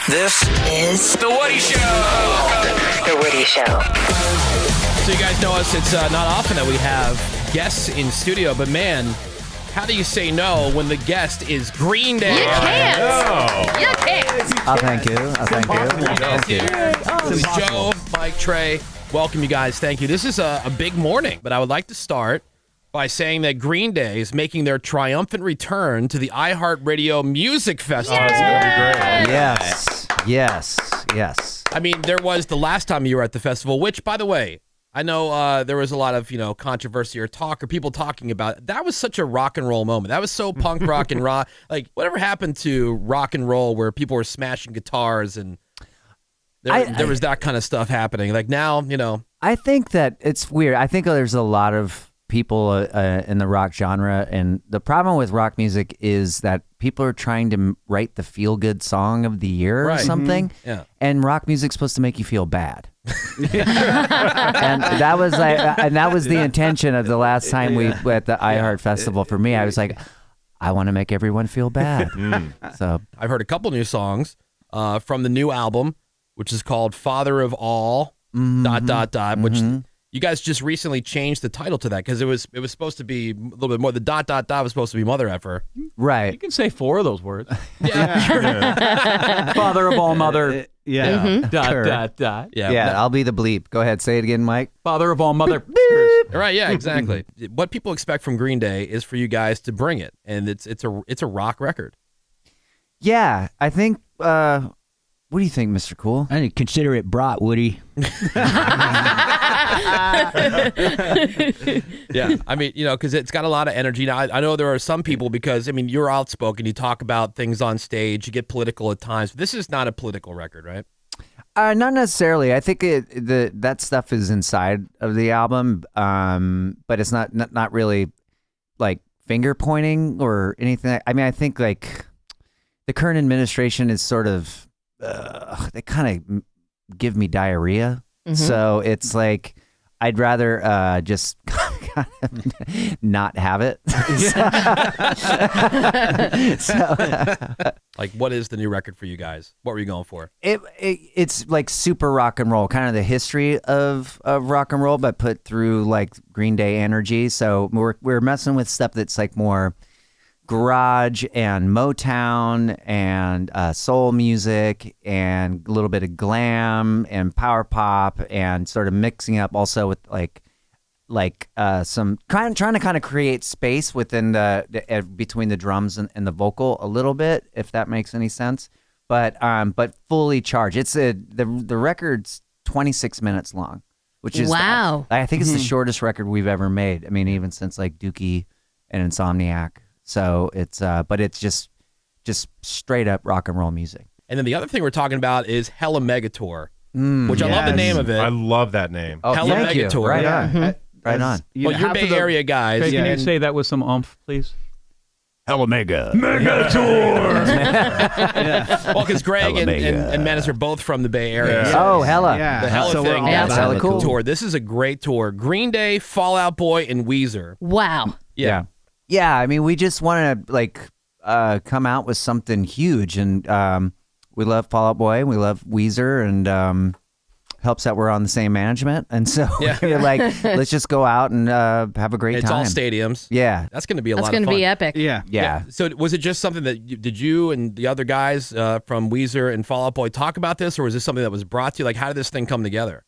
This is The Woody Show. The Woody Show. So you guys know us, it's not often that we have guests in studio, but man, how do you say no when the guest is Green Day? You can't. You can't. Oh, thank you. Oh, thank you. Thank you. This is Joe, Mike, Trey. Welcome, you guys. Thank you. This is a big morning, but I would like to start by saying that Green Day is making their triumphant return to the iHeartRadio Music Festival. Oh, it's going to be great. Yes. I mean, there was the last time you were at the festival, which, by the way, I know there was a lot of, controversy or talk or people talking about it. That was such a rock and roll moment. That was so punk rock and rock. Like, whatever happened to rock and roll where people were smashing guitars and there was that kind of stuff happening. Like now, I think that it's weird. I think there's a lot of people in the rock genre, and the problem with rock music is that people are trying to write the feel-good song of the year or something. Mm-hmm. Yeah. And rock music's supposed to make you feel bad. And that was the intention of the last time we were at the iHeart Festival for me. I was like, I want to make everyone feel bad. So I've heard a couple new songs from the new album, which is called Father of All, ... which you guys just recently changed the title to that because it was supposed to be a little bit more. The ... was supposed to be Mother Effer. Right. You can say 4 of those words. Yeah. Father of all mother. Yeah. ... Yeah, I'll be the bleep. Go ahead, say it again, Mike. Father of all mother. Right, yeah, exactly. What people expect from Green Day is for you guys to bring it, and it's a rock record. Yeah, I think. What do you think, Mr. Cool? I consider it brought, Woody. Yeah, I mean, because it's got a lot of energy. Now, I know there are some people because, you're outspoken. You talk about things on stage. You get political at times. This is not a political record, right? Not necessarily. I think that stuff is inside of the album, but it's not really like finger pointing or anything. I mean, I think like the current administration is sort of they kind of give me diarrhea. So it's like I'd rather just kind of not have it. Like, what is the new record for you guys? What were you going for? It's like super rock and roll, kind of the history of rock and roll, but put through like Green Day energy. So we're messing with stuff that's like more garage and Motown and soul music and a little bit of glam and power pop and sort of mixing up also with like some trying to kind of create space within the between the drums and the vocal a little bit, if that makes any sense. But fully charged. It's the record's 26 minutes long, which is wow. I think it's the shortest record we've ever made. I mean, even since like Dookie and Insomniac. So it's but it's just straight up rock and roll music. And then the other thing we're talking about is Hella Mega Tour, which I love the name of it. I love that name. Oh, Hella thank Mega you. Tour. Right Yeah. on. Right on. Well, you're Bay Area guys. Can you and- say that with some oomph, please? Hella mega. Mega tour. Well, because Greg Hella Mega. and Menace are both from the Bay Area. Yeah. So Oh, hella. the Hella So we're thing, all that's hella Hella cool. Tour. This is a great tour. Green Day, Fall Out Boy, and Weezer. Wow. Yeah. Yeah, I mean, we just want to like come out with something huge, and we love Fall Out Boy, we love Weezer, and helps that we're on the same management, and so we're like, let's just go out and have a great It's time. all stadiums. Yeah, That's going to be a That's lot of going fun. to be epic. yeah. So was it just something that did you and the other guys from Weezer and Fall Out Boy talk about this, or was this something that was brought to you? Like, how did this thing come together?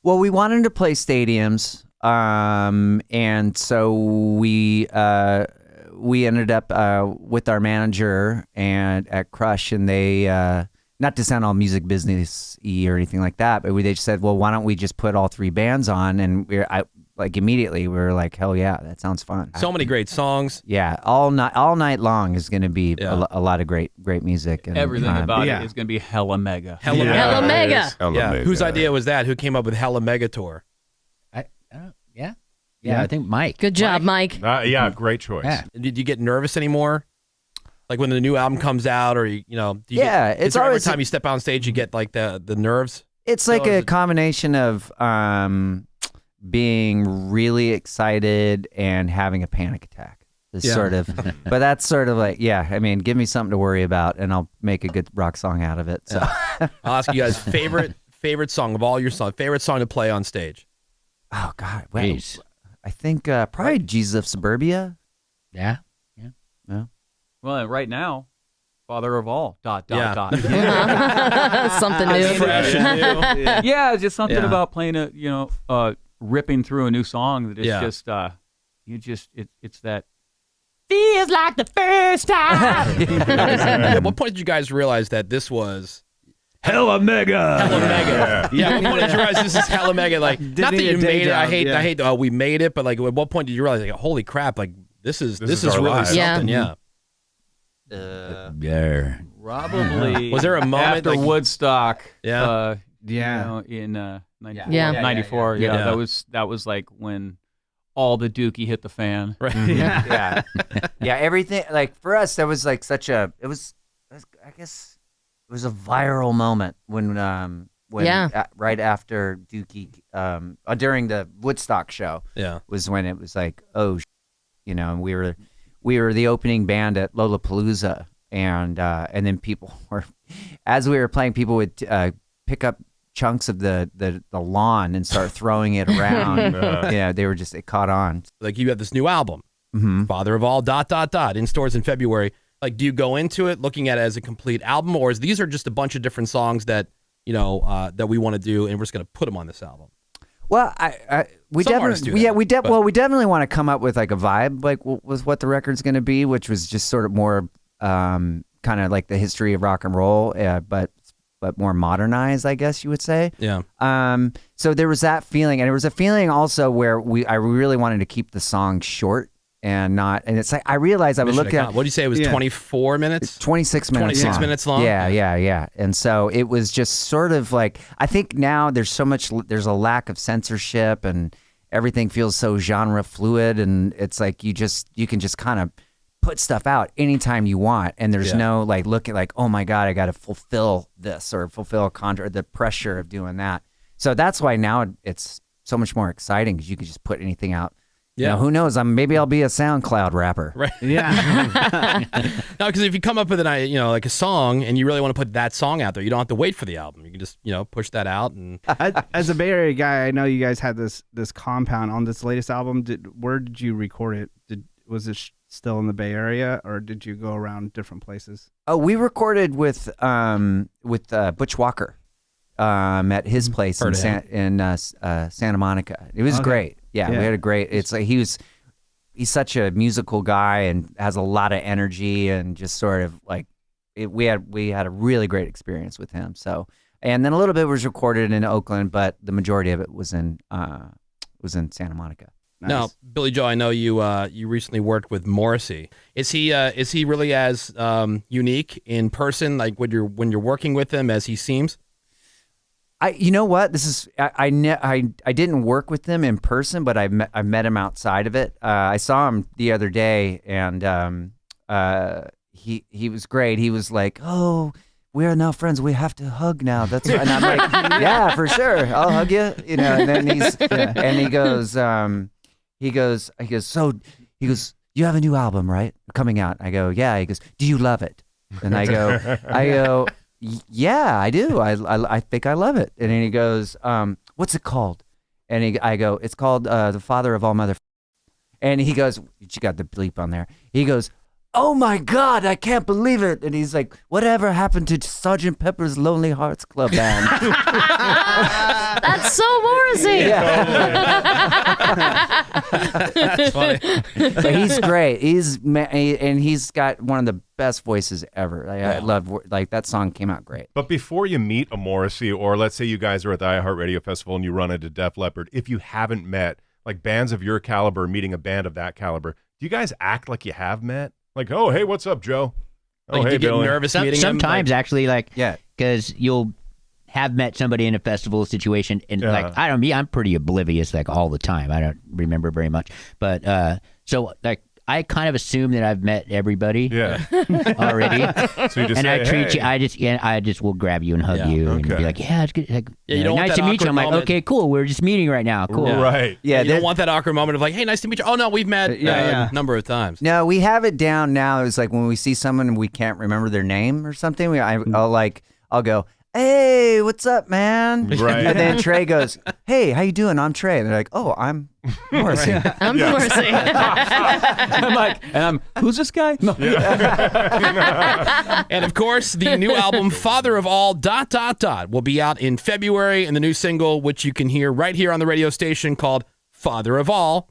Well, we wanted to play stadiums, and so we ended up with our manager and at Crush, and they not to sound all music business-y or anything like that, but they just said, well, why don't we just put all 3 bands on? And immediately we were like, hell yeah, that sounds fun. So many great songs. Yeah, all night long is going to be Yeah. a lot of great music. And, Everything about it is going to be hella mega. Hella Mega. Hella Mega. Yeah. Whose idea was that? Who came up with Hella Mega Tour? Yeah, I think Mike. Good job, Mike. Yeah, great choice. Yeah. Did you get nervous anymore? Like when the new album comes out, or do you Yeah, is it's there every always- time you step on stage you get like the nerves? It's like So is a it- combination of being really excited and having a panic attack. Is sort of, but that's sort of like, I mean, give me something to worry about, and I'll make a good rock song out of it. So I'll ask you guys favorite song of all your songs, favorite song to play on stage. Oh God, well, I think probably Jesus of Suburbia. Yeah. Well, right now, Father of All. .. Something new. Fresh and new. Yeah, just something about playing ripping through a new song that is it's that feels like the first time. At what point did you guys realize that this was Hella mega. Hella mega? Yeah. At what point did you realize this is hella mega? Like, not that you made it. I hate. We made it, but like, at what point did you realize? Like, holy crap! Like, this is really life. something. Yeah. Probably. Was there a moment after Woodstock? Yeah. In 94. Yeah. That was like when all the dookie hit the fan. Right. Yeah. Everything, like, for us, that was like such a. It was I guess it was a viral moment when right after Dookie during the Woodstock show. Yeah. Was when it was like, we were the opening band at Lollapalooza, and then people were, as we were playing, people would pick up chunks of the lawn and start throwing it around. They were just, it caught on. Like, you have this new album, Father of All ... in stores in February. Like, do you go into it looking at it as a complete album, or these are just a bunch of different songs that that we want to do, and we're just going to put them on this album? Well, we definitely want to come up with like a vibe, like with what the record's going to be, which was just sort of more kind of like the history of rock and roll, but more modernized, I guess you would say. Yeah. So there was that feeling, and there was a feeling also where I really wanted to keep the song short and it's like I realized I would look at. What did you say? It was 24 minutes. 26 minutes. 26 minutes long. Yeah. And so it was just sort of like, I think now there's a lack of censorship, and everything feels so genre fluid, and it's like you can just kind of put stuff out anytime you want, and there's no like look at like, oh my God, I got to fulfill this or fulfill a contract, the pressure of doing that. So that's why now it's so much more exciting, because you can just put anything out. Yeah. Who knows? Maybe I'll be a SoundCloud rapper. Right. Yeah. No, because if you come up with like a song, and you really want to put that song out there, you don't have to wait for the album. You can just push that out. And as a Bay Area guy, I know you guys had this compound on this latest album. Where did you record it? Was it still in the Bay Area, or did you go around different places? Oh, we recorded with Butch Walker at his place in Santa Monica. It was great. Yeah, we had a great. It's like he's such a musical guy and has a lot of energy, and just sort of like we had a really great experience with him. So, and then a little bit was recorded in Oakland, but the majority of it was in Santa Monica. Nice. Now, Billy Joe, I know you recently worked with Morrissey. Is he really as unique in person, like when you're working with him, as he seems? You know what? This is I didn't work with him in person, but I met him outside of it. I saw him the other day, and he was great. He was like, "Oh, we are now friends. We have to hug now." That's and I'm like, "Yeah, for sure. I'll hug you." And then he goes, "You have a new album, right? Coming out?" I go, "Yeah." He goes, "Do you love it?" And I go. Yeah, I do. I think I love it. And then he goes, "What's it called?" And I go, "It's called The Father of All Mother." And he goes, "You got the bleep on there." He goes, "Oh my God, I can't believe it!" And he's like, "Whatever happened to Sgt. Pepper's Lonely Hearts Club Band?" That's so Morrissey. That's funny. But he's great. He's got one of the best voices ever. I love that song came out great. But before you meet a Morrissey, or let's say you guys are at the iHeartRadio Festival and you run into Def Leppard, if you haven't met like bands of your caliber, meeting a band of that caliber, do you guys act like you have met? Like, "Oh, hey, what's up, Joe?" "Oh, Like, hey, you get Billy." nervous meeting him? Sometimes, Like, actually, because you'll have met somebody in a festival situation, and I'm pretty oblivious like all the time. I don't remember very much, but so like I kind of assume that I've met everybody Yeah. already. So you just And say, I treat hey. you. I just will grab you and hug you and be like, yeah, it's good. Like, you don't want nice that to meet you. awkward I'm like, moment. okay, cool. We're just meeting right now. Cool. Right. Yeah, you don't want that awkward moment of like, hey, nice to meet you. Oh no, we've met a number of times. No, we have it down now. It's like when we see someone and we can't remember their name or something, I'll go, hey, what's up, man? Right. And then Trey goes, hey, how you doing? I'm Trey. And they're like, oh, I'm Morrissey. I'm Morrissey. I'm like, who's this guy? No. And of course, the new album "Father of All ... will be out in February, and the new single, which you can hear right here on the radio station, called "Father of All ...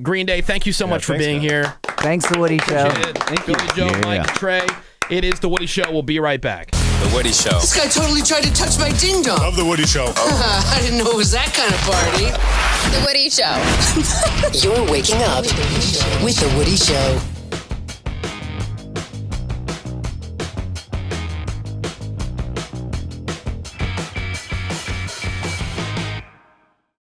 Green Day, thank you so much for being here. Thanks, The Woody Show. Thank you, Joe, Mike, and Trey. It is The Woody Show. We'll be right back. The Woody Show. This guy totally tried to touch my ding dong. Love The Woody Show. I didn't know it was that kind of party. The Woody Show. You're waking up with The Woody Show.